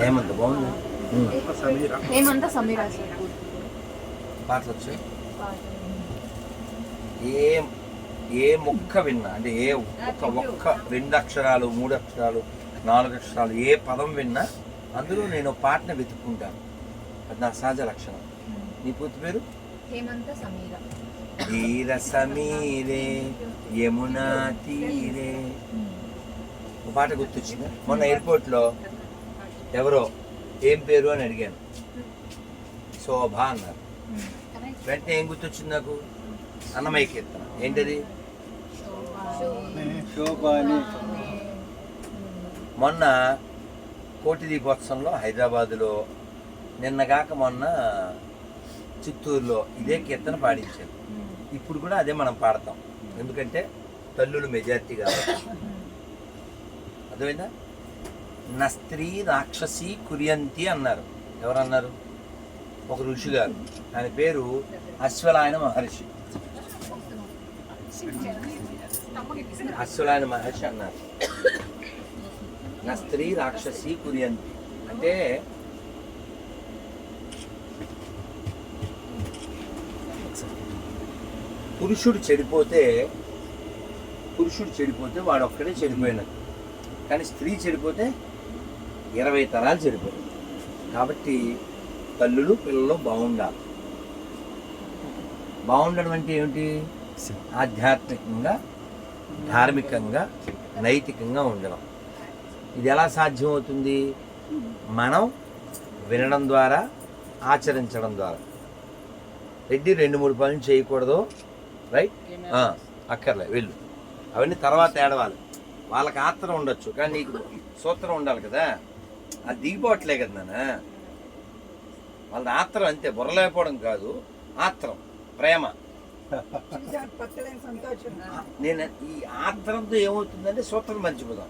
హేమంత్ బాగుంది. హేమంత సమీరా పాటలు వచ్చాయి. ఏ ఏ మొక్క విన్నా అంటే ఏ ఒక్క 2 అక్షరాలు 3 అక్షరాలు 4 అక్షరాలు ఏ పదం విన్నా అందులో నేను పాటను వెతుక్కుంటాను. అది నా సహజ లక్షణం. నీ పూర్తి పేరు? హేమంత సమీరా. ధీర సమీరే యమునా తీరే. ఒక పాట గుర్తొచ్చిందా? మొన్న ఎయిర్పోర్ట్లో ఎవరో ఏం పేరు అని అడిగాను, శోభ అన్నారు. వెంటనే ఏం గుర్తొచ్చింది నాకు? అన్నమయ్య కీర్తన. ఏంటది? మొన్న కోటి దీపోత్సవంలో హైదరాబాదులో, నిన్నగాక మొన్న చిత్తూరులో ఇదే కీర్తన పాడించారు. ఇప్పుడు కూడా అదే మనం పాడతాం, ఎందుకంటే తల్లులు మెజారిటీ కాబట్టి. అర్థమైందా? నా స్త్రీ రాక్షసి కుర్యంతి అన్నారు. ఎవరన్నారు? ఒక ఋషి గారు. ఆయన పేరు అశ్వలాయన మహర్షి. అశ్వలాయన మహర్షి అన్నారు, నా స్త్రీ రాక్షసి కుర్యంతి అంటే పురుషుడు చెడిపోతే వాడు ఒక్కడే చెడిపోయినట్టు, కానీ స్త్రీ చెడిపోతే 20 తరాలు చెడిపోయాయి. కాబట్టి తల్లులు పిల్లలు బాగుండాలి. బాగుండడం అంటే ఏమిటి? ఆధ్యాత్మికంగా, ధార్మికంగా, నైతికంగా ఉండడం. ఇది ఎలా సాధ్యమవుతుంది? మనం వినడం ద్వారా, ఆచరించడం ద్వారా. రెడ్డి 2-3 పనులు చేయకూడదు, రైట్? అక్కర్లే, వెళ్ళు. అవన్నీ తర్వాత ఏడవాలి. వాళ్ళకి ఆత్రం ఉండొచ్చు, కానీ నీకు సూత్రం ఉండాలి కదా. అది దిగిపోవట్లే కదా నాన్న. వాళ్ళ ఆత్రం అంతే, బుర్రలేకపోవడం కాదు, ఆత్రం, ప్రేమ. నేను ఈ ఆత్రంతో ఏమవుతుందంటే సూత్రం మర్చిపోదాం.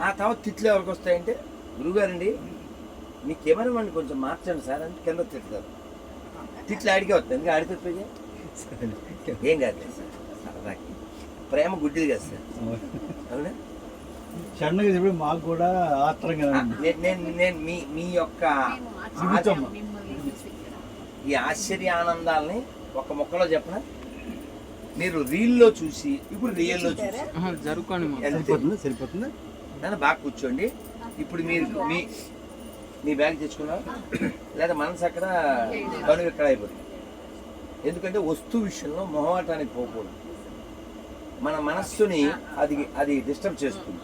ఆ తర్వాత తిట్లు ఎవరికి వస్తాయంటే, గురుగారండి మీ కెమెరా వాడిని కొంచెం మార్చండి సార్ అంటే కింద తిట్టుతారు. తిట్లు ఆడికే వస్తాయి, ఎందుకంటే ఆడితే ఏం కాదు సార్, సరదాకి. ప్రేమ గుడ్డిది కదా సార్, అవునా? మాకు కూడా ఆత్రంగా నేను మీ యొక్క ఈ ఆశ్చర్య ఆనందాలని ఒక మొక్కలో చెప్పనా? మీరు రీల్లో చూసి ఇప్పుడు రియల్లో చూసి సరిపోతుంది. నన్ను బాగా కూర్చోండి. ఇప్పుడు మీరు మీ బ్యాగ్ తెచ్చుకున్నారు, లేదా మనసు అక్కడ కనుక ఎక్కడ అయిపోతుంది. ఎందుకంటే వస్తువు విషయంలో మొహమాటానికి పోకూడదు. మన మనస్సుని అది డిస్టర్బ్ చేస్తుంది.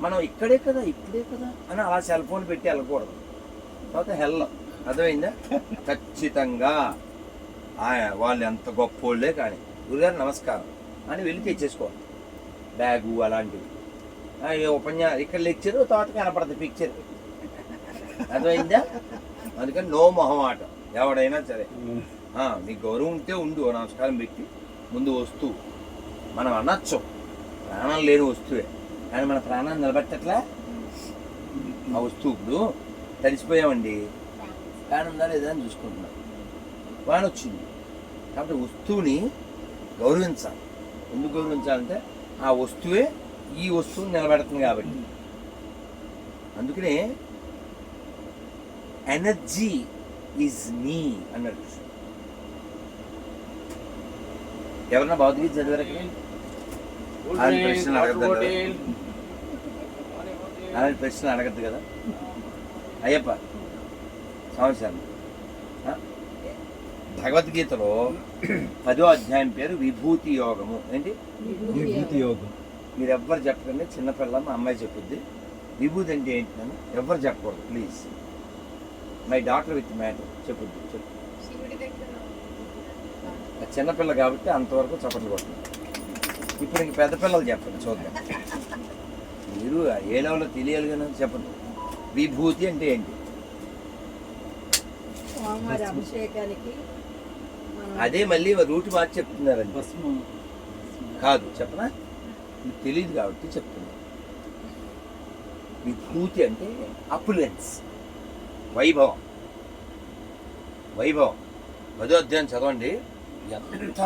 మనం ఇక్కడే కదా ఇప్పుడే కదా అని అలా సెల్ ఫోన్ పెట్టి వెళ్ళకూడదు. తర్వాత హెల్. అర్థమైందా? ఖచ్చితంగా వాళ్ళు ఎంత గొప్ప వాళ్ళే కానీ గురుగారు నమస్కారం అని వెళ్ళి తెచ్చేసుకోవాలి బ్యాగు అలాంటివి. ఉపన్యాసం ఇక్కడ లెక్చరు, తర్వాత కనపడుతుంది పిక్చర్. అర్థమైందా? అందుకని నో మొహమాటం. ఎవడైనా సరే నీకు గౌరవం ఉంటే ఉండు, నమస్కారం పెట్టి ముందు. వస్తువు మనం అనొచ్చు ప్రాణం లేని వస్తువే, కానీ మన ప్రాణాన్ని నిలబెట్టట్లా ఆ వస్తువు. ఇప్పుడు తడిసిపోయామండి, కానీ ఉందా లేదా అని చూసుకుంటున్నాం, వాన వచ్చింది. కాబట్టి వస్తువుని గౌరవించాలి. ఎందుకు గౌరవించాలంటే ఆ వస్తువే ఈ వస్తువుని నిలబెడుతుంది కాబట్టి. అందుకనే ఎనర్జీ ఈజ్ మీ అన్నాడు. ఎవరన్నా భౌతిక చదివారు? అలాంటి ప్రశ్నలు అడగద్దు కదా. అయ్యప్ప సంవత్సరం భగవద్గీతలో 10వ అధ్యాయం పేరు విభూతి యోగము. ఏంటి విభూతి యోగం? మీరు ఎవ్వరు చెప్పకండి. చిన్నపిల్ల మా అమ్మాయి చెప్పుద్ది. విభూతి అంటే ఏంటి అని ఎవ్వరు చెప్పకూడదు please. My doctor with matter చెప్పుద్ది. చెప్పు. చిన్నపిల్ల కాబట్టి అంతవరకు చప్పట్లు కొడుతుంది. ఇప్పుడు ఇంక పెద్ద పిల్లలు చెప్పండి, చూద్దాం. మీరు ఏ లెవెల్లో తెలియాలి కానీ చెప్పండి. విభూతి అంటే ఏంటి? అదే మళ్ళీ రూట్ మార్చి చెప్తున్నారండి. కాదు చెప్పనా? మీకు తెలియదు కాబట్టి చెప్తున్నా. విభూతి అంటే అపులెన్స్, వైభవం. 10వ అధ్యాయం చదవండి. ఎంత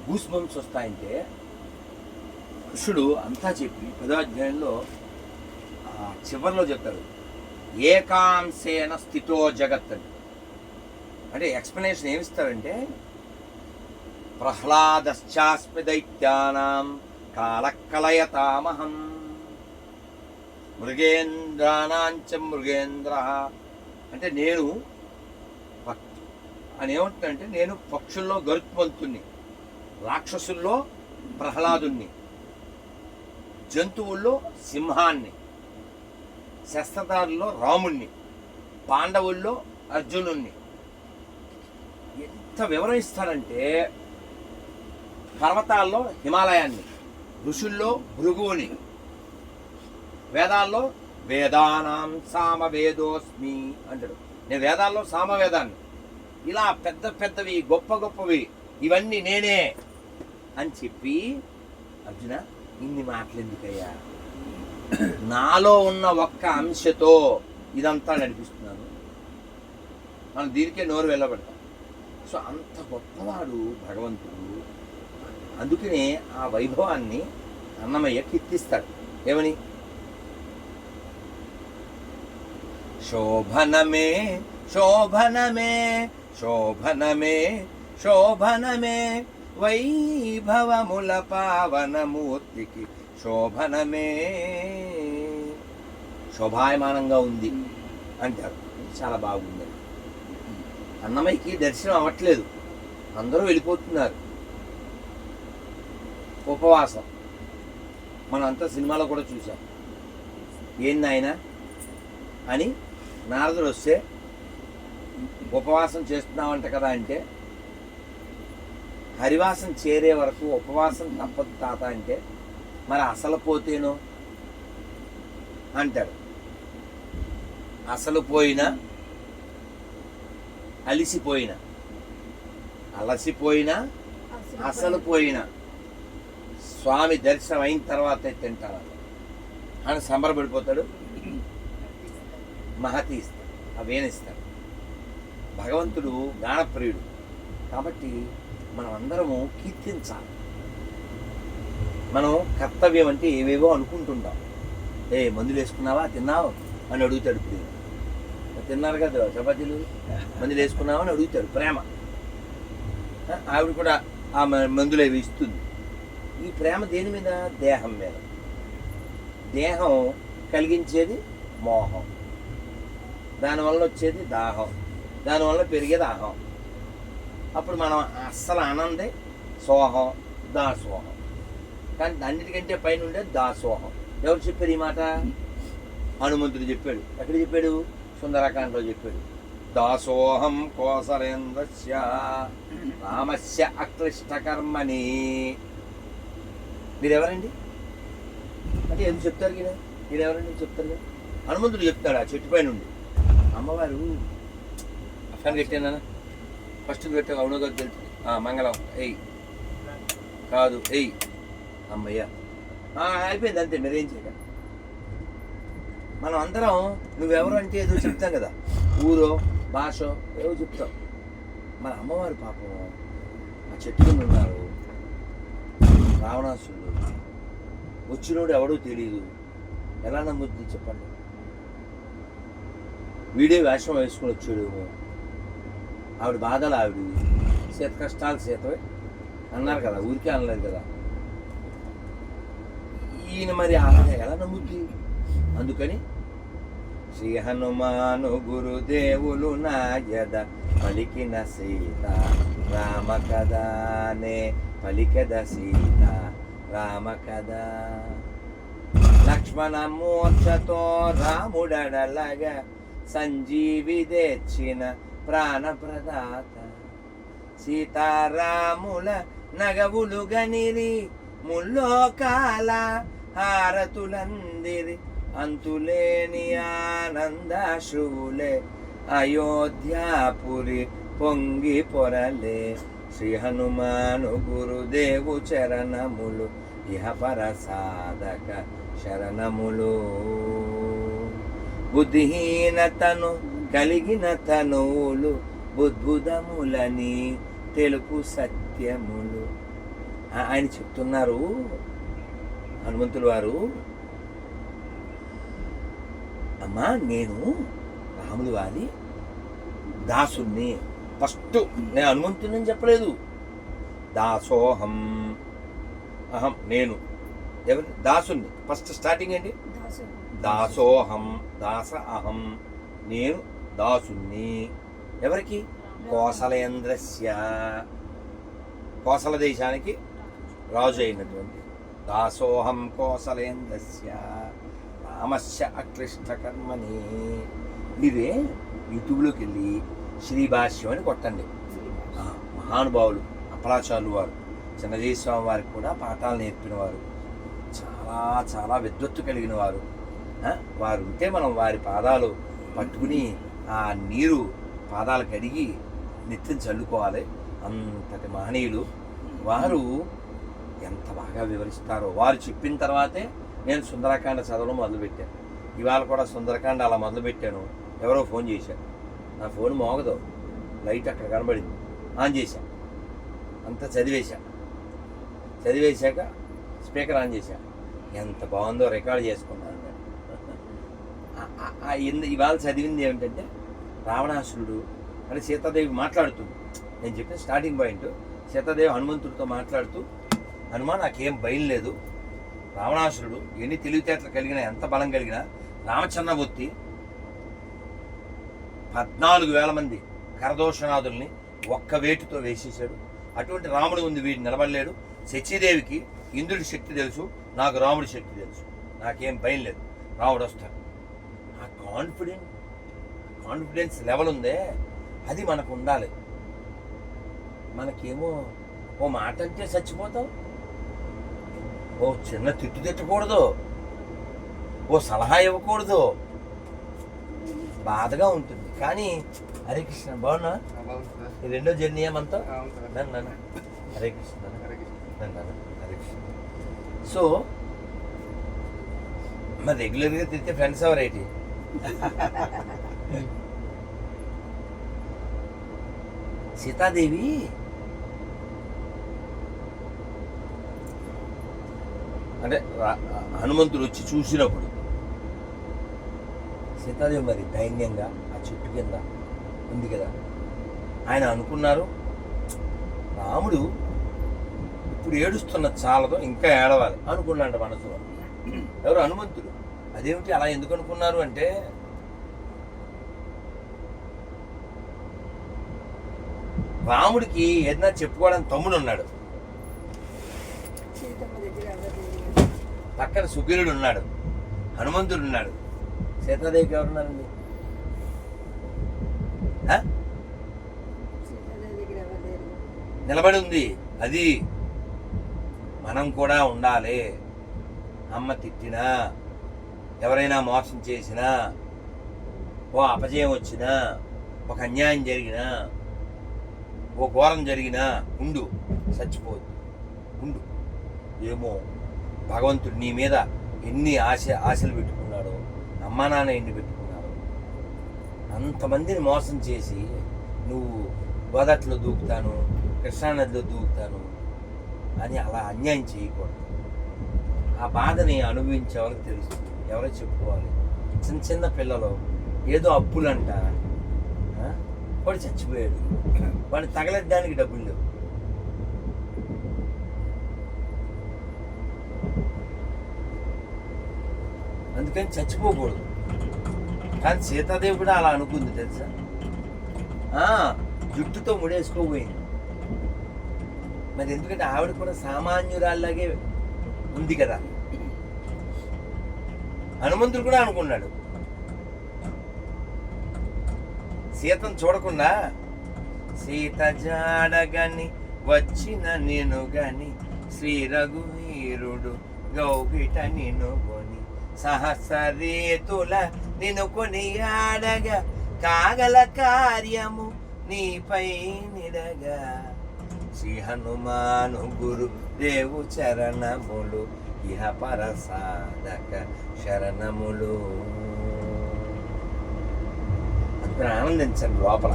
గూస్ బంప్స్ వస్తాయంటే కృష్ణుడు అంతా చెప్పి 10వ అధ్యాయంలో చివరిలో చెప్తాడు, ఏకాంశేన స్థితో జగత్ అంటే ఎక్స్ప్లెనేషన్ ఏమిస్తారంటే ప్రహ్లాదశ్చాస్మి దైత్యానాం కాలకలయతామహం మృగేంద్రాణాంచ మృగేంద్ర అంటే నేను అని ఏమంటుందంటే నేను పక్షుల్లో గరుత్మంతుణ్ణి, రాక్షసుల్లో ప్రహ్లాదుణ్ణి, జంతువుల్లో సింహాన్ని, శస్త్రధారుల్లో రాముణ్ణి, పాండవుల్లో అర్జునుణ్ణి. ఎంత వివరిస్తాడంటే పర్వతాల్లో హిమాలయాన్ని, ఋషుల్లో భృగువుని, వేదాల్లో వేదానాం సామవేదోస్మి అంటాడు. నేను వేదాల్లో సామవేదాన్ని, ఇలా పెద్ద పెద్దవి గొప్ప గొప్పవి ఇవన్నీ నేనే అని చెప్పి అర్జున ఇన్ని మాటలు ఎందుకయ్యా, నాలో ఉన్న ఒక్క అంశతో ఇదంతా నడిపిస్తున్నాను. మనం దీనికే నోరు వెళ్ళబెడతాం. సో అంత గొప్పవాడు భగవంతుడు. అందుకనే ఆ వైభవాన్ని అన్నమయ్య కీర్తిస్తాడు. ఏమని? శోభనమే శోభనమే శోభనమే శోభనమే వైభవముల పావనమూర్తికి శోభనమే. శోభాయమానంగా ఉంది అంటారు. చాలా బాగుంది. అన్నమయ్యకి దర్శనం అవ్వట్లేదు, అందరూ వెళ్ళిపోతున్నారు. ఉపవాసం మనం అంతా సినిమాలో కూడా చూసాం. ఏంది ఆయన అని నారదుడు వస్తే ఉపవాసం చేస్తున్నావంట కదా అంటే, హరివాసం చేరే వరకు ఉపవాసం తప్పదు తాత అంటే, మరి అసలు పోతేనో అంటాడు. అసలు పోయినా అలిసిపోయినా, అలసిపోయినా అసలు పోయినా స్వామి దర్శనం అయిన తర్వాత తింటారు అని సంబరపడిపోతాడు. మహతి ఇస్తాడు, అవేనిస్తాడు. భగవంతుడు గానప్రియుడు కాబట్టి మనం అందరము కీర్తించాలి. మనం కర్తవ్యం అంటే ఏవేవో అనుకుంటుంటాం. మందులు వేసుకున్నావా, తిన్నావు అని అడుగుతాడు. ఇప్పుడు తిన్నారు కదా చపాతీలు, మందులు వేసుకున్నావా అని అడుగుతాడు. ప్రేమ. ఆవిడ కూడా ఆ మందులు అవి ఇస్తుంది. ఈ ప్రేమ దేని మీద? దేహం మీద. దేహం కలిగించేది మోహం, దానివల్ల వచ్చేది దాహం, దానివల్ల పెరిగే దాహం. అప్పుడు మనం అస్సలు ఆనందే సోహం, దాసోహం. కానీ అన్నిటికంటే పైన ఉండేది దాసోహం. ఎవరు చెప్పారు ఈ మాట? హనుమంతుడు చెప్పాడు. ఎక్కడ చెప్పాడు? సుందరకాండలో చెప్పాడు. దాసోహం కోసరేంద్రస్య రామస్య అక్లిష్టకర్మని. మీరెవరండి అంటే ఎందుకు చెప్తారు కదా? మీరెవరండి చెప్తారు కదా? హనుమంతుడు చెప్తాడు ఆ చెట్టు పైన ఉండి. అమ్మవారు అఫ్ఘాన్ కట్టానా ఫస్ట్ పెట్టా, అవును కదా తెలుసు. మంగళం ఎయ్ కాదు ఎయ్ అమ్మయ్య అయిపోయింది అంతే. మీరేం చేయగలరు? మనం అందరం నువ్వెవరు అంటే ఏదో చెప్తాం కదా, ఊరో భాషో ఏవో చెప్తాం. మన అమ్మవారు పాపం ఆ చెట్టు కింద ఉన్నారు. రావణాసుడు వచ్చినోడు ఎవడో తెలియదు. ఎలా నమ్ముద్ది చెప్పండి? వీడే వేషం వేసుకుని వచ్చాడు. ఆవిడ బాధలు ఆవిడ, చేత కష్టాలు చేతవే అన్నారు కదా, ఊరికే అనలేదు కదా. ఈయన మరి ఆవిడ ఎలా నమ్ముద్ది? అందుకని శ్రీ హనుమాను గురుదేవులు నాయద పలికిన సీత రామ కదానే పలికద సీత రామ కదా. లక్ష్మణ మోక్షతో రాముడడలగా సంజీవి తెచ్చిన ప్రాణప్రదాత. సీతారాముల నగవులు గనిరి ముల్లోకాల హారతులందిరి అంతులేని ఆనందాశ్రువులే అయోధ్యాపురి పొంగి పొరలే. శ్రీ హనుమాను గురుదేవు చరణములు ఇహపర సాధక శరణములు. బుద్ధిహీనతను కలిగిన తనువులు బుద్భుదములని తెలుపు సత్యములు. ఆయన చెప్తున్నారు హనుమంతులు వారు, అమ్మా నేను రాములు వారి దాసుని. ఫస్ట్ నేను హనుమంతుని చెప్పలేదు. దాసోహం, అహం నేను, ఎవరి దాసుని. ఫస్ట్ స్టార్టింగ్ ఏంటి? దాసోహం, దాస అహం, నేను దాసుని. ఎవరికి? కోసలేంద్రస్య, కోసల దేశానికి రాజు అయినటువంటి. దాసోహం కోసలేంద్రస్య రామస్య అక్లిష్ట కర్మని. మీరే యూట్యూబ్లోకి వెళ్ళి శ్రీభాష్యం అని కొట్టండి. మహానుభావులు అప్పలాచార్యులు వారు, చిన్నజీయ స్వామి వారికి కూడా పాఠాలు నేర్పినవారు, చాలా చాలా విద్వత్తు కలిగిన వారు. వారు ఉంటే మనం వారి పాదాలు పట్టుకుని ఆ నీరు పాదాలు కడిగి నిత్యం చల్లుకోవాలి. అంతటి మహనీయులు వారు. ఎంత బాగా వివరిస్తారో వారు చెప్పిన తర్వాతే నేను సుందరకాండ చదవడం మొదలుపెట్టాను. ఇవాళ కూడా సుందరకాండ అలా మొదలుపెట్టాను. ఎవరో ఫోన్ చేశారు. నా ఫోన్ మోగదు, లైట్ అక్కడ కనబడింది, ఆన్ చేశా, అంతా చదివేశాక స్పీకర్ ఆన్ చేశా. ఎంత బాగుందో రికార్డ్ చేసుకున్నాను. ఇవాళ చదివింది ఏమిటంటే రావణాసురుడు అంటే సీతాదేవి మాట్లాడుతుంది. నేను చెప్పిన స్టార్టింగ్ పాయింట్, సీతాదేవి హనుమంతుడితో మాట్లాడుతూ, హనుమా నాకేం భయం లేదు, రావణాసురుడు ఎన్ని తెలివితేటలు కలిగినా, ఎంత బలం కలిగినా రామచంద్రమూర్తి 14,000 మంది కరదోషనాథుల్ని ఒక్క వేటుతో వేసేశాడు. అటువంటి రాముడు ఉంది, వీడు నిలబడలేడు. శచీదేవికి ఇంద్రుడి శక్తి తెలుసు, నాకు రాముడి శక్తి తెలుసు, నాకేం భయం లేదు, రాముడు వస్తాడు. ఆ కాన్ఫిడెన్స్ లెవెల్ ఉందే, అది మనకు ఉండాలి. మనకేమో ఓ మాట అంటే చచ్చిపోతాం, ఓ చిన్న తిట్టు తిట్టకూడదు, ఓ సలహా ఇవ్వకూడదు, బాధగా ఉంటుంది. కానీ హరే కృష్ణ బాగున్నా? ఈ రెండో జర్నీ ఏమంతా నన్ను హరే కృష్ణ హరే కృష్ణ. సో మరి రెగ్యులర్గా తిరిగితే ఫ్రెండ్స్ ఎవరైతే సీతాదేవి అంటే హనుమంతుడు వచ్చి చూసినప్పుడు సీతాదేవి మరి ధైర్యంగా ఆ చెట్టు కింద ఉంది కదా. ఆయన అనుకున్నారు, రాముడు ఇప్పుడు ఏడుస్తున్న చాలదో, ఇంకా ఏడవాలి అనుకున్నాడు మనసులో. ఎవరు? హనుమంతుడు. అదేమిటి అలా ఎందుకు అనుకున్నారు అంటే, రాముడికి ఏదైనా చెప్పుకోవడానికి తమ్ముడు ఉన్నాడు, పక్కన సుగ్రీవుడు ఉన్నాడు, హనుమంతుడు ఉన్నాడు. సీతాదేవికి ఎవరున్నారండి? నిలబడి ఉంది. అది మనం కూడా ఉండాలి. అమ్మ తిట్టినా, ఎవరైనా మోసం చేసినా, ఓ అపజయం వచ్చినా, ఒక అన్యాయం జరిగినా, ఓ ఘోరం జరిగినా ఉండు, చచ్చిపోవద్దు, ఉండు. ఏమో భగవంతుడు నీ మీద ఎన్ని ఆశలు పెట్టుకున్నాడో, అమ్మా నాన్న ఎన్ని పెట్టుకున్నాడో. అంతమందిని మోసం చేసి నువ్వు గోదాట్లో దూకుతాను, కృష్ణానదిలో దూకుతాను అని అలా అన్యాయం చేయకూడదు. ఆ బాధని అనుభవించే వాళ్ళకి తెలుస్తుంది, ఎవరో చెప్పుకోవాలి. చిన్న చిన్న పిల్లలు ఏదో అప్పులంట, వాడు చచ్చిపోయాడు, వాడు తగలడానికి డబ్బులు లేవు. అందుకని చచ్చిపోకూడదు. కానీ సీతాదేవి కూడా అలా అనుకుంది తెలుసా. జుట్టుతో ముడేసుకోబోయింది. మరి ఎందుకంటే ఆవిడ కూడా సామాన్యురాల్లాగే ఉంది కదా. హనుమంతుడు కూడా అనుకున్నాడు, సీతను చూడకుండా, సీత జాడగాని వచ్చిన నేను గాని, శ్రీ రఘువీరుడు గౌగిట నిన్ను కొని, సహస్రేతుల నిన్ను కొని ఆడగా, కాగల కార్యము నీపై నిడగా, శ్రీ హనుమాను గురు దేవు చరణములు, ఇహ పరసాధక శరణములు. అందుకని ఆనందించండి, లోపల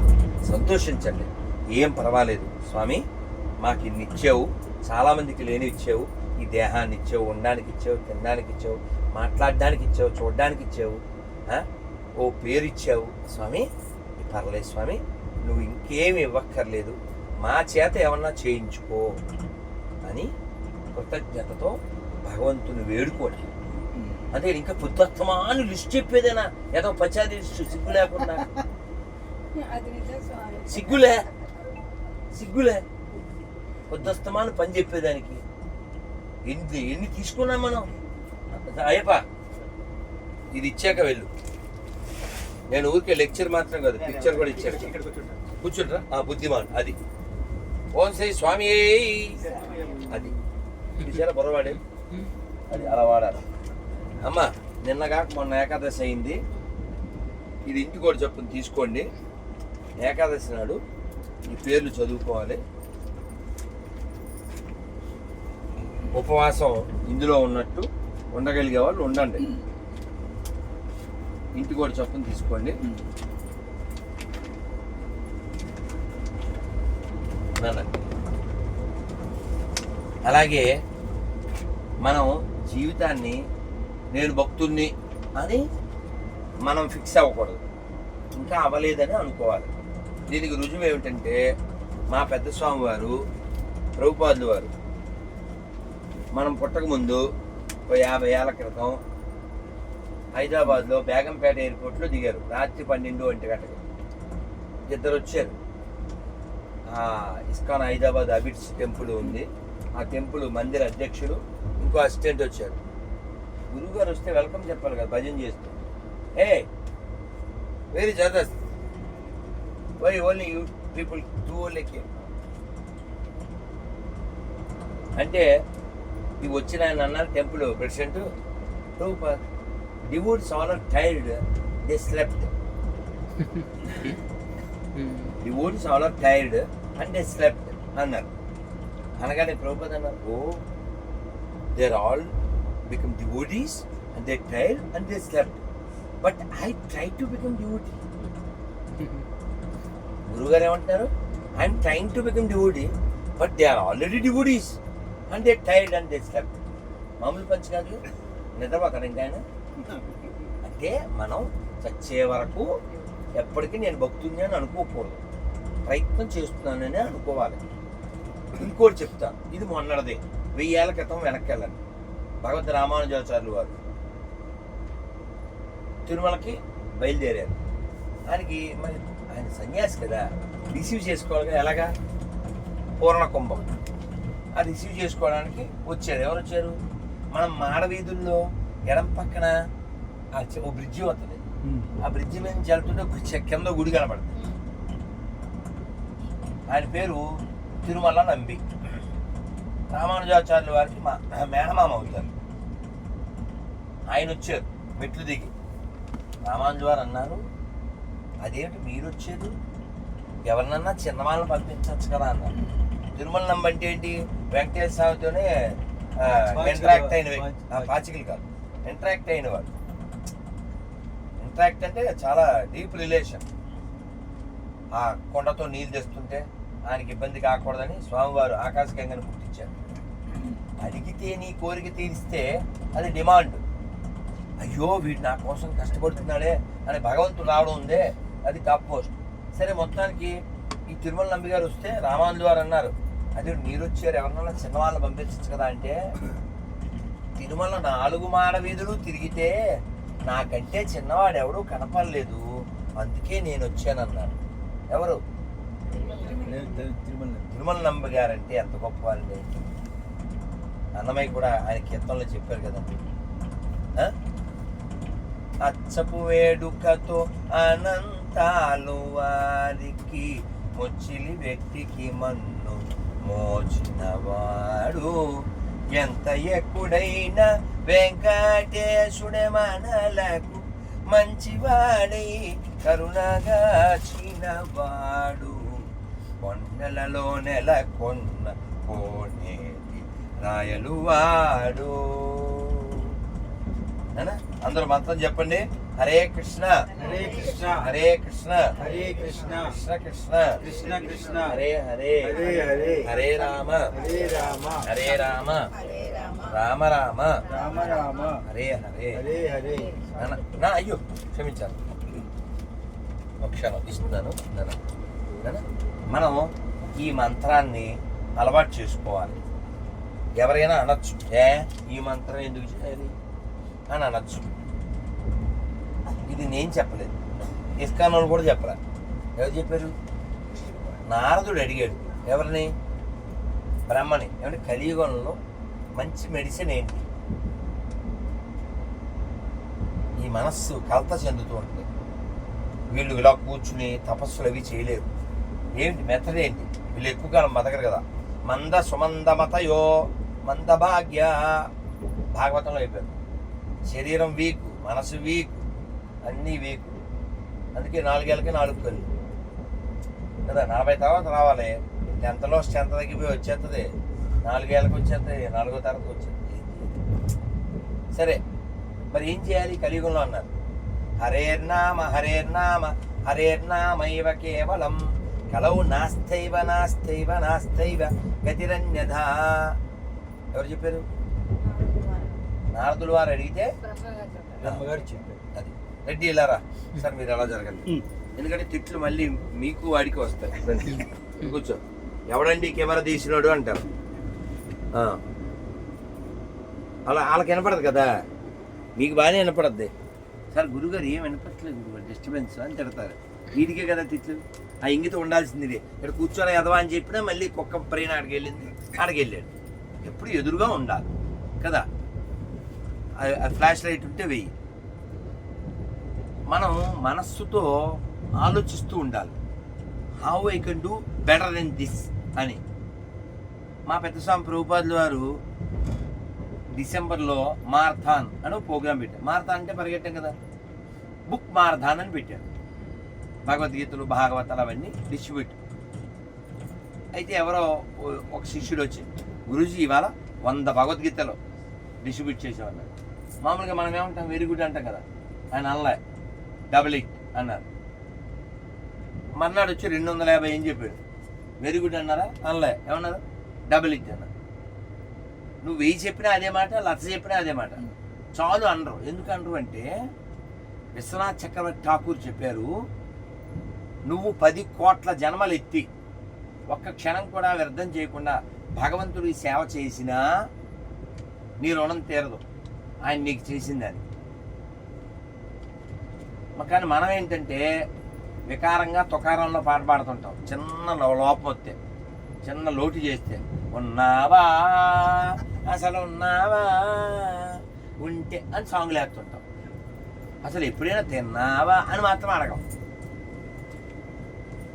సంతోషించండి. ఏం పర్వాలేదు స్వామి, మాకు ఇన్ని ఇచ్చావు, చాలామందికి లేని ఇచ్చావు. ఈ దేహాన్ని ఇచ్చావు, ఉండడానికి ఇచ్చావు, తినడానికి ఇచ్చావు, మాట్లాడడానికి ఇచ్చావు, చూడడానికి ఇచ్చావు. ఓ పేరు ఇచ్చావు స్వామి, పర్లేదు స్వామి, నువ్వు ఇంకేమి ఇవ్వక్కర్లేదు, మా చేత ఏమన్నా చేయించుకో అని కృతజ్ఞతతో భగవంతుని వేడుకోండి. అంటే ఇంకా పుత్తస్తమాను లిస్ట్ చెప్పేదేనా, ఏదో పచాది లిస్టు, సిగ్గు లేకుండా. సిగ్గులే పొద్దుస్తమాను పని చెప్పేదానికి. ఎన్ని తీసుకున్నాం మనం. అయ్యప్ప ఇది ఇచ్చాక వెళ్ళు. నేను ఊరికే లెక్చర్ మాత్రం కాదు, పిక్చర్ కూడా ఇచ్చాను. కూర్చుంటారా? బుద్ధిమాన్ అది. ఓం శ్రీ స్వామి అది చూసారా బొరవాడే, అది అలా వాడాలి. అమ్మ నిన్నగా మొన్న ఏకాదశి అయింది, ఇది ఇంటి కూడా చెప్పుని తీసుకోండి. ఏకాదశి నాడు ఈ పేర్లు చదువుకోవాలి. ఉపవాసం ఇందులో ఉన్నట్టు ఉండగలిగే వాళ్ళు ఉండండి. ఇంటి కూడా చొప్పున తీసుకోండి. అలాగే మనం జీవితాన్ని నేను భక్తుణ్ణి అని మనం ఫిక్స్ అవ్వకూడదు, ఇంకా అవ్వలేదని అనుకోవాలి. దీనికి రుజువు ఏమిటంటే మా పెద్ద స్వామి వారు ప్రభుపాదులు వారు మనం పుట్టకముందు 50 ఏళ్ల క్రితం హైదరాబాద్లో బేగంపేట ఎయిర్పోర్ట్లో దిగారు. రాత్రి 12 గంటకి ఇద్దరు వచ్చారు. ఇస్కాన్ హైదరాబాద్ అబిడ్స్ టెంపుల్ ఉంది, ఆ టెంపుల్ మందిర అధ్యక్షుడు ఇంకో అసిస్టెంట్ వచ్చారు. గురువుగారు వస్తే వెల్కమ్ చెప్పాలి కదా, భజన చేస్తూ. వెరీ జబర్దస్త్, why only you people too only came అంటే ఇవి వచ్చిన ఆయన అన్నారు temple president, devotees all are tired, they slept. Devotees all are tired and they slept అన్నారు. అనగానే ప్రభుపాద అన్నారు, oh they are all become devotees and they tired and they slept, but I try to become devotee. గురుగారు ఏమంటున్నారు, I'm trying to become devotee, but they are already devotees and they tired and they slept. మామూలు పంచి కాదు, నిద్రపోతారు ఇంకా ఆయన. అంటే మనం చచ్చే వరకు ఎప్పటికీ నేను భక్తుని అని అనుకోకూడదు, ప్రయత్నం చేస్తున్నానని అనుకోవాలి. ఇంకోటి చెప్తాను, ఇది మొన్నటిదే, 1000 ఏళ్ల క్రితం వెనక్కి వెళ్ళండి. భగవద్ రామానుజాచార్యులు వారు తిరుమలకి బయలుదేరారు. ఆయనకి మరి ఆయన సన్యాసి కదా, రిసీవ్ చేసుకోవాలి కదా. ఎలాగా? పూర్ణ కుంభం. ఆ రిసీవ్ చేసుకోవడానికి వచ్చారు. ఎవరు వచ్చారు? మనం మాడవీధుల్లో ఎడం పక్కన ఓ బ్రిడ్జి వస్తుంది, ఆ బ్రిడ్జి మీద నుంచి వెళ్తుంటే కింద గుడి కనపడుతుంది. ఆయన పేరు తిరుమల నంబి. రామానుజాచార్యుల వారికి మేనమామ అవుతారు. ఆయన వచ్చారు మెట్లు దిగి. రామానుజు వారు అన్నారు, అదేమిటి మీరు వచ్చేది, ఎవరినన్నా చిన్నవాళ్ళని పంపించవచ్చు కదా అన్నారు. తిరుమల నంబి అంటే ఏంటి? వెంకటేశ్వర స్వామితోనే ఇంటరాక్ట్ అయిన పాచికలు కాదు, ఇంటరాక్ట్ అయిన వాడు. ఇంటరాక్ట్ అంటే చాలా డీప్ రిలేషన్. ఆ కొండతో నీళ్ళు తెస్తుంటే ఆయనకి ఇబ్బంది కాకూడదని స్వామివారు ఆకాశగంగను పుట్టించారు. అడిగితే నీ కోరిక తీరిస్తే అది డిమాండ్. అయ్యో వీడు నా కోసం కష్టపడుతున్నాడే అని భగవంతుడు రావడం ఉందే, అది టాప్ పోస్ట్. సరే, మొత్తానికి ఈ తిరుమల నంబి గారు వస్తే రామానుజు వారు అన్నారు, అదే మీరు వచ్చారు, ఎవరినన్నా చిన్నవాళ్ళని పంపించచ్చు కదా అంటే, తిరుమల 4 మాడ వీధులు తిరిగితే నాకంటే చిన్నవాడు ఎవడూ కనపడలేదు, అందుకే నేను వచ్చానన్నారు. ఎవరు? తిరుమల నంబి గారంటే ఎంత గొప్ప వాళ్ళండి. అన్నమయ్య కూడా ఆయన కీర్తనలో చెప్పారు కదండి, అచ్చపు వేడుకతో అనంతాలు వారికి మొచ్చిలి వ్యక్తికి మన్ను మోచినవాడు, ఎంత ఎక్కుడైన వెంకటేశుడే మనలకు మంచివాడై కరుణగా చినవాడు, కొండలలో నెలకొన్న కోనేటి రాయలు వాడు. అందరూ మంత్రం చెప్పండి. హరే కృష్ణ హరే కృష్ణ హరే కృష్ణ హరే కృష్ణ కృష్ణ కృష్ణ కృష్ణ కృష్ణ హరే హరే హరే హరే హరే రామ హరే రామ హరే రామ రామ రామ రామ రామ హరే హరే హరే హరే. అయ్యో క్షమించాను. ఒక క్షణం ఇస్తున్నాను మనం ఈ మంత్రాన్ని అలవాటు చేసుకోవాలి. ఎవరైనా అనొచ్చు, ఈ మంత్రం ఎందుకు చేయాలి అని అనొచ్చు. ఇది నేను చెప్పలేదు, ఇస్కాన్ వాళ్ళు కూడా చెప్పరా. ఎవరు చెప్పారు? నారదుడు అడిగాడు ఎవరిని? బ్రహ్మని. ఏమంటే కలియుగంలో మంచి మెడిసిన్ ఏంటి? ఈ మనస్సు కలత చెందుతూ ఉంటుంది. వీళ్ళు ఇలా కూర్చుని తపస్సులు అవి చేయలేరు. ఏంటి మెథడ్ ఏంటి? వీళ్ళు ఎక్కువ కాలం బతకరు కదా. మంద సుమందమతయో మందభాగ్య భాగవతంలో అయిపోయారు. శరీరం వీక్, మనసు వీక్, అన్నీ వీక్. అందుకే 4 ఏళ్ళకి 4 కళ్ళు కదా. 40 తర్వాత రావాలి. 10th స్ట్రెంత్ తగ్గిపోయి వచ్చేస్తుంది. 4 ఏళ్ళకి వచ్చేస్తుంది, 4వ తరగతి వచ్చేస్తుంది. సరే, మరి ఏం చేయాలి కలియుగంలో అన్నారు? హరేర్నామ హరేర్నామ హరేర్నామైవ కేవలం కలవు నాస్తైవ నాస్తైవ నాస్తైవ గతిరన్యథా. ఎవరు చెప్పారు? నారదులు వారు అడిగితే బ్రహ్మగారు చెప్పారు. అది రెడ్డి ఇలారా సార్, మీరు అలా జరగండి. ఎందుకంటే తిట్లు మళ్ళీ మీకు వాడికి వస్తాయి. కూర్చో. ఎవడండి కెమెరా తీసినాడు అంటారు. అలా వాళ్ళకి వినపడదు కదా, మీకు బాగానే వినపడద్ది. సార్ గురుగారు ఏం వినపడట్లేదు గురుగారు, డిస్టర్బెన్స్ అని తిడతారు. వీడికే కదా తిట్లు. ఆ ఇంగితం ఉండాల్సింది ఇక్కడ కూర్చొని ఎదవా అని చెప్పినా మళ్ళీ కుక్క ప్రేణ ఆడికెళ్ళింది, ఆడికెళ్ళాడు. ఎప్పుడు ఎదురుగా ఉండాలి కదా. ఫ్లాష్ లైట్ ఉంటే వెయ్యి. మనం మనస్సుతో ఆలోచిస్తూ ఉండాలి. How I can do better then this అని. మా పెద్ద స్వామి ప్రభుపాదులు వారు డిసెంబర్లో మారథాన్ అని ప్రోగ్రాం పెట్టారు. మారథాన్ అంటే పరిగెట్టాం కదా, బుక్ మారథాన్ అని పెట్టారు. భగవద్గీతలు భాగవతాలు అవన్నీ డిస్ట్రిబ్యూట్. అయితే ఎవరో ఒక శిష్యుడు వచ్చి, గురూజీ ఇవాళ 100 భగవద్గీతలు డిస్ట్రిబ్యూట్ చేసేవాళ్ళు. మామూలుగా మనం ఏమంటాం, వెరీ గుడ్ అంటాం కదా. ఆయన అనలే, డబుల్ ఇట్ అన్నారు. మర్నాడు వచ్చి 250 ఏం చెప్పాడు? వెరీ గుడ్ అన్నారా? అనలే. ఏమన్నారు? డబుల్ ఇట్ అన్నారు. నువ్వు 1000 చెప్పినా అదే మాట, 1,00,000 చెప్పినా అదే మాట. చాలు అనరు. ఎందుకు అనరు అంటే విశ్వనాథ్ చక్రవర్తి ఠాకూర్ చెప్పారు, నువ్వు 10 కోట్ల జన్మలు ఎత్తి ఒక్క క్షణం కూడా వ్యర్థం చేయకుండా భగవంతుడి సేవ చేసినా నీ రుణం తీరదు ఆయన నీకు చేసిందని. కానీ మనం ఏంటంటే వికారంగా తుకారంలో పాట పాడుతుంటాం. చిన్న లోపం వస్తే, చిన్న లోటు చేస్తే, ఉన్నావా అసలు ఉన్నావా ఉంటే అని సాంగ్లు వేస్తుంటాం. అసలు ఎప్పుడైనా తిన్నావా అని మాత్రం అడగం.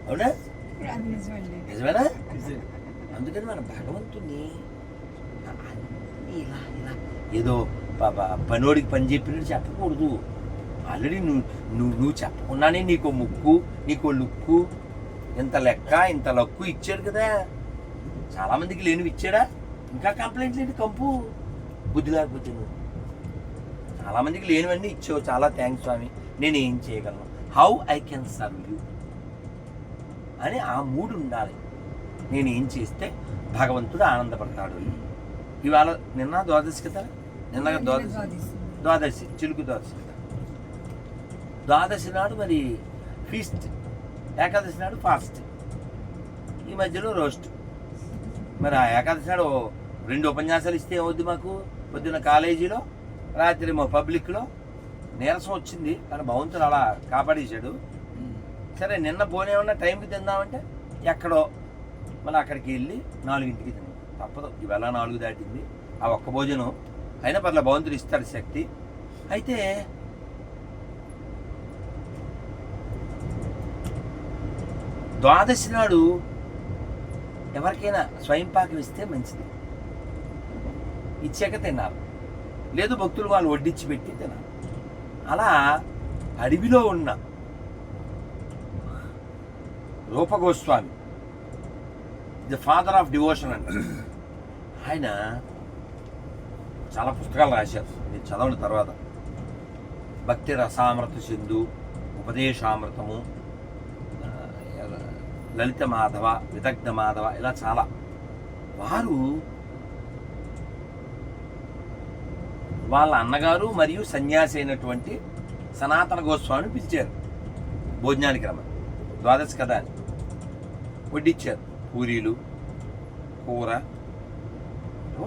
అవునా? నిజమేనా? అందుకని మన భగవంతుని ఇలా ఇలా ఏదో పనోడికి పని చెప్పినట్టు చెప్పకూడదు. ఆల్రెడీ నువ్వు చెప్పకుండానే నీకో ముక్కు, నీకో లుక్కు, ఇంత లెక్క, ఇంత లక్కు ఇచ్చాడు కదా. చాలామందికి లేనివి ఇచ్చాడా? ఇంకా కంప్లైంట్లు ఏంటి? కంపు బుద్ధి లేకపోతే నువ్వు చాలామందికి లేనివన్నీ ఇచ్చావు. చాలా థ్యాంక్స్ స్వామి, నేను ఏం చేయగలను, how I can serve you అని ఆ మూడు ఉండాలి. నేను ఏం చేస్తే భగవంతుడు ఆనందపడతాడు. ఇవాళ నిన్న ద్వాదశి కదా, నిన్నగా ద్వాదశి చిలుకు ద్వాదశి కదా. ద్వాదశి నాడు మరి ఫీస్ట్, ఏకాదశి నాడు ఫాస్ట్, ఈ మధ్యలో రోస్ట్. మరి ఆ ఏకాదశి నాడు 2 ఉపన్యాసాలు ఇస్తే ఏమవుద్ది మాకు? పొద్దున్న కాలేజీలో, రాత్రి మా పబ్లిక్లో. నీరసం వచ్చింది కానీ భగవంతుడు అలా కాపాడేశాడు. సరే నిన్న పోనేమన్నా టైంకి తిందామంటే ఎక్కడో మళ్ళీ అక్కడికి వెళ్ళి 4ంటికి తిన్నాం. తప్పదు, ఇవాళ 4 దాటింది. ఆ ఒక్క భోజనం అయినా పర్లే, భగవంతుడు ఇస్తాడు శక్తి. అయితే ద్వాదశి నాడు ఎవరికైనా స్వయంపాకం ఇస్తే మంచిది. ఇచ్చాక తినాలి, లేదు భక్తులు వాళ్ళు వడ్డించి పెట్టి తినాలి. అలా అడవిలో ఉన్న Rupa Goswami, the father of devotion అంట, ఆయన చాలా పుస్తకాలు రాశారు. నేను చదవని తర్వాత భక్తి రసామృత సింధు, ఉపదేశామృతము, లలిత మాధవ, విదగ్ధ మాధవ, ఇలా చాలా. వారు వాళ్ళ అన్నగారు మరియు సన్యాసి అయినటువంటి సనాతన గోస్వామిని పిలిచారు. భోజనానికి రమ్మని. ద్వాదశి కదా అని వడ్డిచ్చారు. పూరీలు, కూర,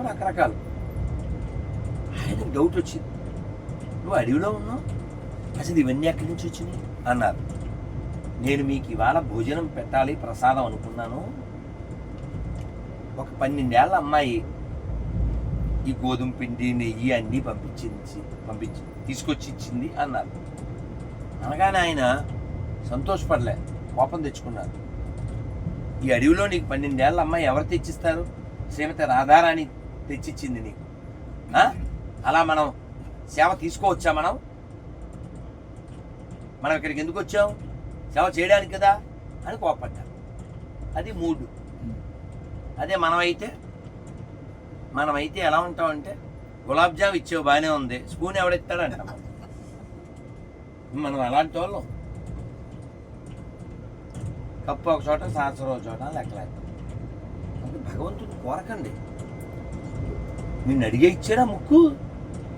రకరకాలు. ఆయనకు డౌట్ వచ్చింది, నువ్వు అడవిలో ఉన్నావు, అసలు ఇవన్నీ ఎక్కడి నుంచి వచ్చినాయి అన్నారు. నేను మీకు ఇవాళ భోజనం పెట్టాలి, ప్రసాదం అనుకున్నాను. ఒక 12 ఏళ్ళ అమ్మాయి ఈ గోధుమ పిండి, నెయ్యి అన్నీ పంపించి తీసుకొచ్చి ఇచ్చింది అన్నారు. అనగానే ఆయన సంతోషపడలే, కోపం తెచ్చుకున్నారు. ఈ అడవిలో నీకు 12 ఏళ్ళ అమ్మాయి ఎవరు తెచ్చిస్తారు? శ్రీమతి రాధారాణి తెచ్చిచ్చింది నీకు. అలా మనం సేవ తీసుకోవచ్చా? మనం ఇక్కడికి ఎందుకు వచ్చాం? సేవ చేయడానికి కదా అని కోపడ్డా. అది మూడు. అదే మనమైతే ఎలా ఉంటామంటే, గులాబ్ జామ్ ఇచ్చేవి బాగానే ఉంది, స్పూన్ ఎవడెత్తాడంట. మనం అలాంటి వాళ్ళం. కప్పు ఒక చోట, సంవత్సరం ఒక చోట లెక్కలేదు. భగవంతుడు కోరకండి. నిన్ను అడిగే ఇచ్చాడా ముక్కు?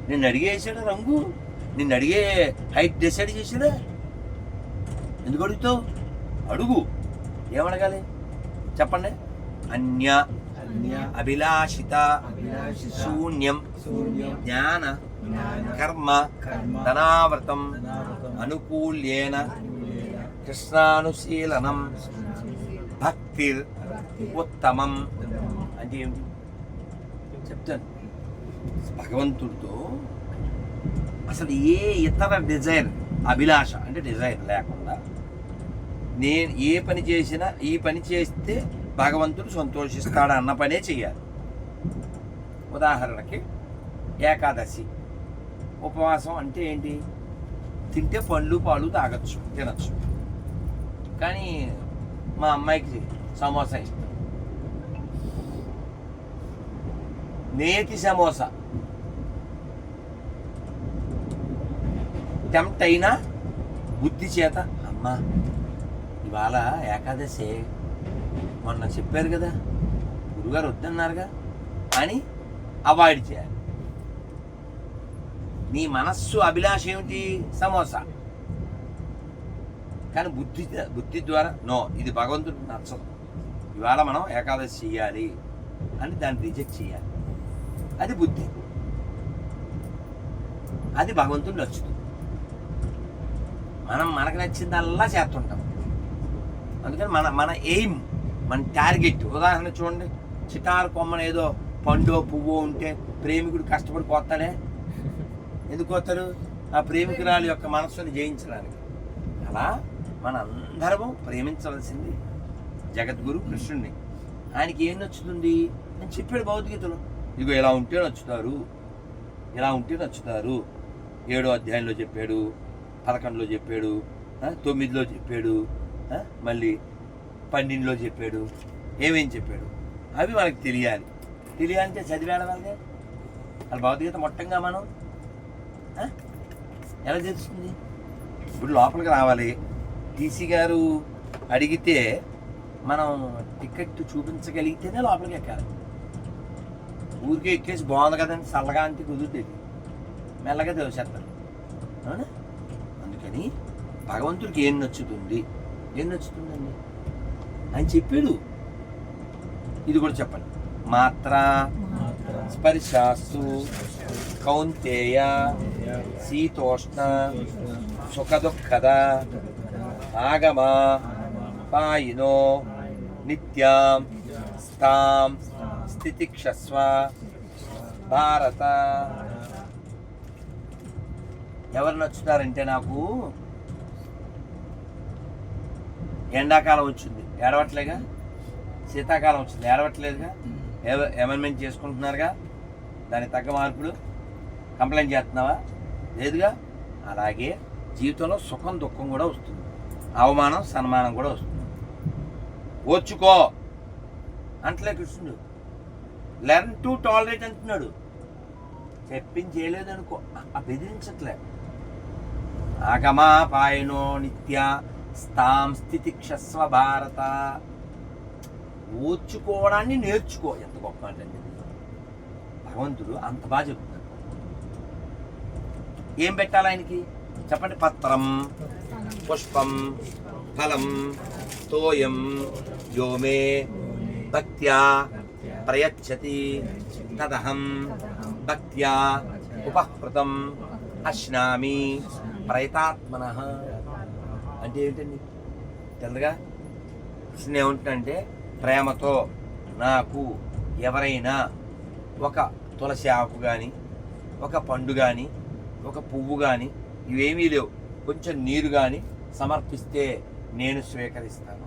నిన్ను అడిగే వేసాడా రంగు? నిన్ను అడిగే హైట్ డిసైడ్ చేసాడా? ఎందుకు అడుగుతావు? అడుగు. ఏమడగాలి చెప్పండి? అన్య అభిలాషిత శూన్యం జ్ఞాన కర్మ ధనావ్రతం అనుకూల్యేన కృష్ణానుశీలనం భక్తిర్ ఉత్తమం. అంటే ఏమిటి చెప్తాను. భగవంతుడితో అసలు ఏ ఇతర డిజైర్, అభిలాష అంటే డిజైర్ లేకుండా నేను ఏ పని చేసినా ఈ పని చేస్తే భగవంతుడు సంతోషిస్తాడు అన్న పనే చెయ్యాలి. ఉదాహరణకి ఏకాదశి ఉపవాసం అంటే ఏంటి? తింటే పండ్లు పాలు తినచ్చు. కానీ మా అమ్మాయికి సమోసా ఇష్టం. నేతి సమోసా టెంప్ట్ అయినా బుద్ధి చేత, అమ్మా ఇవాళ ఏకాదశి, మొన్న చెప్పారు కదా గురుగారు వద్దన్నారుగా అని అవాయిడ్ చేయాలి. నీ మనస్సు అభిలాష ఏమిటి? సమోసా. కానీ బుద్ధి ద్వారా నో, ఇది భగవంతుడికి నచ్చదు, ఇవాళ మనం ఏకాదశి చెయ్యాలి అని దాన్ని రిజెక్ట్ చేయాలి. అది బుద్ధి. అది భగవంతుడు నచ్చుతుంది. మనకు నచ్చిందల్లా చేస్తుంటాం. అందుకని మన ఎయిమ్, మన టార్గెట్. ఉదాహరణ చూడండి, చిటారు కొమ్మన ఏదో పండు పువ్వు ఉంటే ప్రేమికుడు కష్టపడి కోస్తాడే. ఎందుకు కోస్తాడు? ఆ ప్రేమికురాలు యొక్క మనస్సుని జయించడానికి. అలా మన అందరము ప్రేమించవలసింది జగద్గురు కృష్ణుడిని. ఆయనకి ఏం నచ్చుతుంది అని చెప్పాడు భగవద్గీతలో. ఇదిగో ఇలా ఉంటే నచ్చుతారు, ఇలా ఉంటే నచ్చుతారు. 7వ అధ్యాయంలో చెప్పాడు, 11లో చెప్పాడు, 9లో చెప్పాడు, మళ్ళీ 12లో చెప్పాడు. ఏమేం చెప్పాడు అవి మనకు తెలియాలంటే చదివాడు వాళ్ళే. వాళ్ళ భగవద్గీత మొట్టంగా మనం ఎలా తెలుస్తుంది? ఇప్పుడు లోపలికి రావాలి. టీసీ గారు అడిగితే మనం టికెట్ చూపించగలిగితేనే లోపలికి ఎక్కాలి. ఊరికే ఎక్కేసి బాగుంది కదండి చల్లగా అంటే కుదురుతుంది, మెల్లగా తెలిసేస్తారు. అవునా? అందుకని భగవంతుడికి ఏం నచ్చుతుందండి అని చెప్పాడు. ఇది కూడా చెప్పండి. మాత్ర స్పర్శాస్తు కౌంతేయ శీతోష్ణ సుఖదుఃఖద ఆగమ పాయినో నిత్యాం స్థాం స్థితిక్షస్వ భారత. ఎవరు నచ్చుతారంటే, నాకు ఎండాకాలం వచ్చింది ఏడవట్లేగా, శీతాకాలం వచ్చింది ఏడవట్లేదుగా, అమెండ్మెంట్ చేసుకుంటున్నారుగా, దానికి తగ్గ మార్పులు కంప్లైంట్ చేస్తున్నావా? లేదుగా. అలాగే జీవితంలో సుఖం దుఃఖం కూడా వస్తుంది, అవమానం సన్మానం కూడా వస్తుంది. ఓర్చుకో అంటలే కృష్ణుడు. లెర్న్ టు టాలరేట్ అంటున్నాడు. చెప్పించేయలేదు అనుకో, బెదిరించట్లే. ఆగమా పాయనో నిత్య స్థాం స్థితిక్షస్వ భారత. ఓర్చుకోవడాన్ని నేర్చుకో. ఎంత గొప్ప అంటే భగవంతుడు అంత బాగా చెప్తున్నాడు. ఏం పెట్టాలి ఆయనకి చెప్పండి? పత్రం పుష్పం ఫలం తోయం యో మే భక్త్యా ప్రయచ్చతి తదహం భక్త్యా ఉపహృతం అశ్నామి ప్రయతాత్మనః. అంటే ఏంటండి తెల్లగా కృష్ణుడు ఏమంటున్నాడంటే ప్రేమతో నాకు ఎవరైనా ఒక తులసి ఆకు కానీ ఒక పండు కానీ ఒక పువ్వు కానీ ఇవేమీ లేవు కొంచెం నీరు కానీ సమర్పిస్తే నేను స్వీకరిస్తాను.